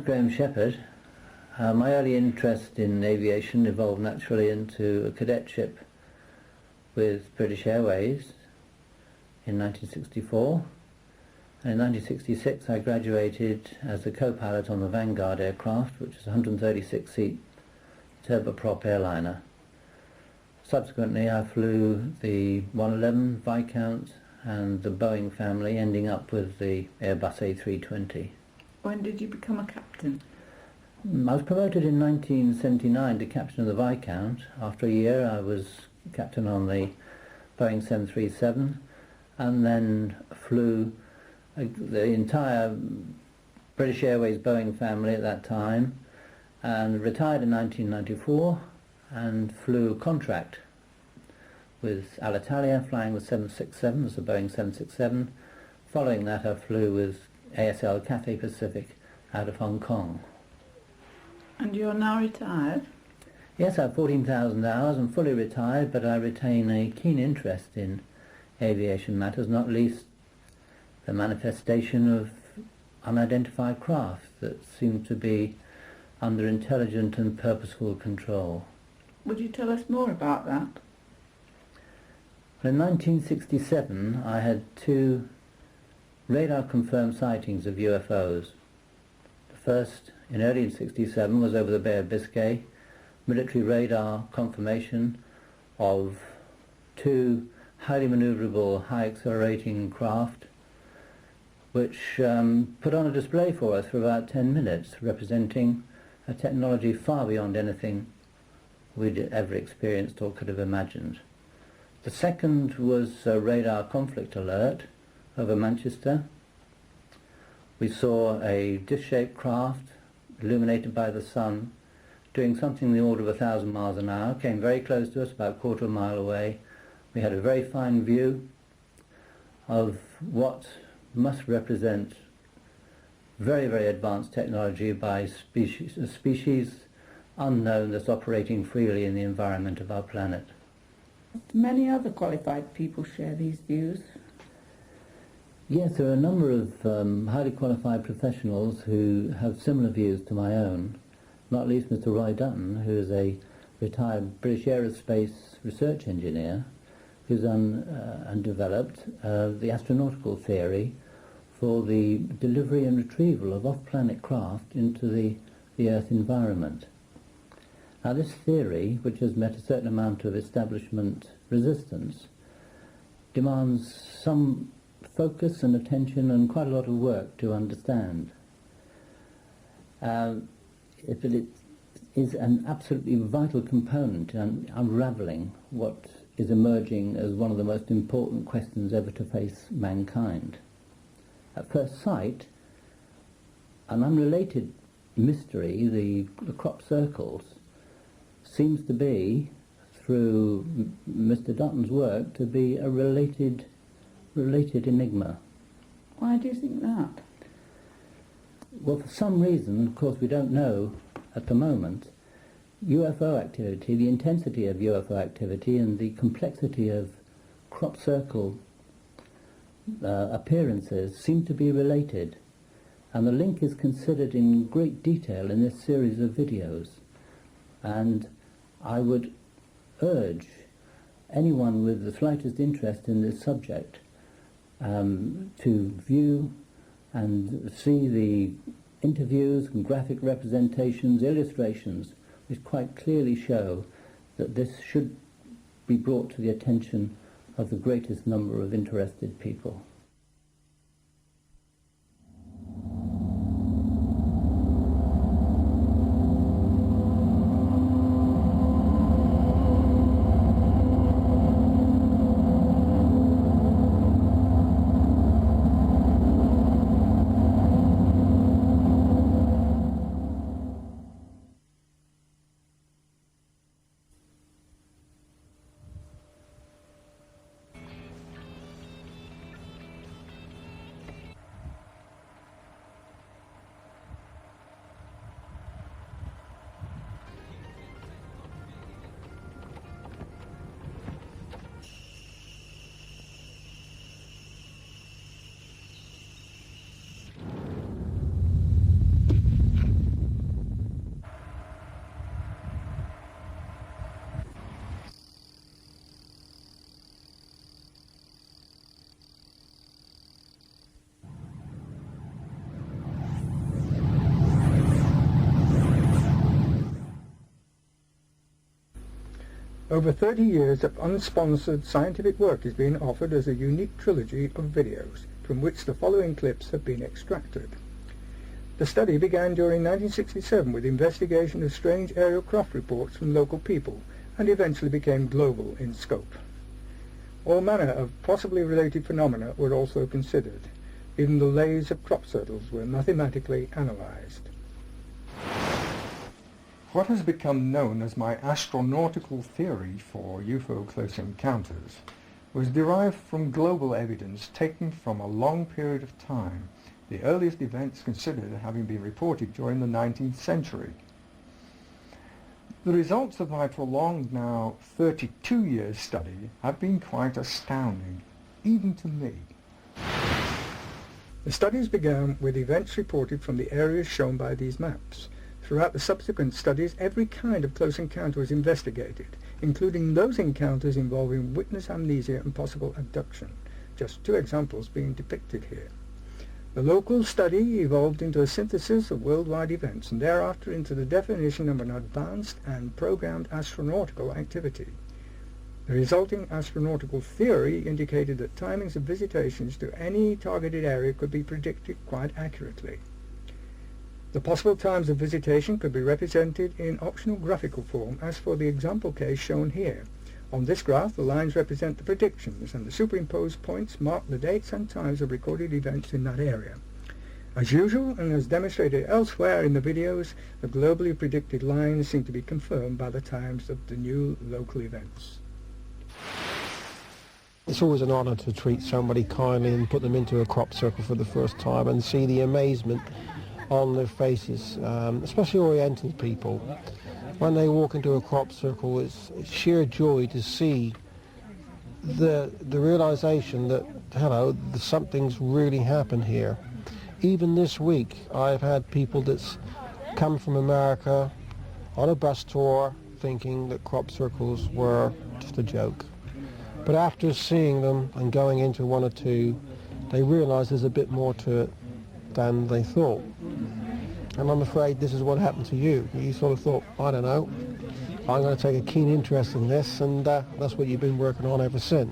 Graham Shepherd. My early interest in aviation evolved naturally into a cadetship with British Airways in 1964. And in 1966 I graduated as a co-pilot on the Vanguard aircraft, which is a 136-seat turboprop airliner. Subsequently I flew the 111, Viscount and the Boeing family, ending up with the Airbus A320. When did you become a captain? I was promoted in 1979 to captain of the Viscount. After a year I was captain on the Boeing 737 and then flew the entire British Airways Boeing family at that time, and retired in 1994 and flew a contract with Alitalia, flying with 767, as the Boeing 767. Following that I flew with ASL Cathay Pacific out of Hong Kong. And you're now retired? Yes, I have 14,000 hours. I'm fully retired, but I retain a keen interest in aviation matters, not least the manifestation of unidentified craft that seem to be under intelligent and purposeful control. Would you tell us more about that? In 1967 I had two radar-confirmed sightings of UFOs. The first, in early 1967, was over the Bay of Biscay, military radar confirmation of two highly manoeuvrable, high-accelerating craft which put on a display for us for about 10 minutes, representing a technology far beyond anything we'd ever experienced or could have imagined. The second was a radar conflict alert over Manchester. We saw a disc-shaped craft illuminated by the sun doing something in the order of 1,000 miles an hour, came very close to us, about a quarter of a mile away. We had a very fine view of what must represent very, very advanced technology by a species unknown that's operating freely in the environment of our planet. Many other qualified people share these views. Yes, there are a number of highly qualified professionals who have similar views to my own, not least Mr. Roy Dutton, who is a retired British aerospace research engineer, who's done and developed the astronautical theory for the delivery and retrieval of off-planet craft into the Earth environment. Now this theory, which has met a certain amount of establishment resistance, demands some focus and attention and quite a lot of work to understand. It is an absolutely vital component in unravelling what is emerging as one of the most important questions ever to face mankind. At first sight, an unrelated mystery, the crop circles, seems to be, through Mr. Dutton's work, to be a related enigma. Why do you think that? Well, for some reason, of course we don't know at the moment, UFO activity, the intensity of UFO activity and the complexity of crop circle appearances seem to be related, and the link is considered in great detail in this series of videos. And I would urge anyone with the slightest interest in this subject to view and see the interviews and graphic representations, illustrations, which quite clearly show that this should be brought to the attention of the greatest number of interested people. Over 30 years of unsponsored scientific work is being offered as a unique trilogy of videos, from which the following clips have been extracted. The study began during 1967 with investigation of strange aerial craft reports from local people, and eventually became global in scope. All manner of possibly related phenomena were also considered. Even the layers of crop circles were mathematically analysed. What has become known as my astronautical theory for UFO close encounters was derived from global evidence taken from a long period of time, the earliest events considered having been reported during the 19th century. The results of my prolonged, now 32 years study have been quite astounding, even to me. The studies began with events reported from the areas shown by these maps. Throughout the subsequent studies, every kind of close encounter was investigated, including those encounters involving witness amnesia and possible abduction, just two examples being depicted here. The local study evolved into a synthesis of worldwide events, and thereafter into the definition of an advanced and programmed astronautical activity. The resulting astronautical theory indicated that timings of visitations to any targeted area could be predicted quite accurately. The possible times of visitation could be represented in optional graphical form, as for the example case shown here. On this graph, the lines represent the predictions, and the superimposed points mark the dates and times of recorded events in that area. As usual, and as demonstrated elsewhere in the videos, the globally predicted lines seem to be confirmed by the times of the new local events. It's always an honour to treat somebody kindly and put them into a crop circle for the first time and see the amazement on their faces, especially Oriental people. When they walk into a crop circle, it's sheer joy to see the realization that, hello, something's really happened here. Even this week, I've had people that's come from America on a bus tour thinking that crop circles were just a joke. But after seeing them and going into one or two, they realize there's a bit more to it than they thought. And I'm afraid this is what happened to you. You sort of thought, I don't know, I'm going to take a keen interest in this, and that's what you've been working on ever since.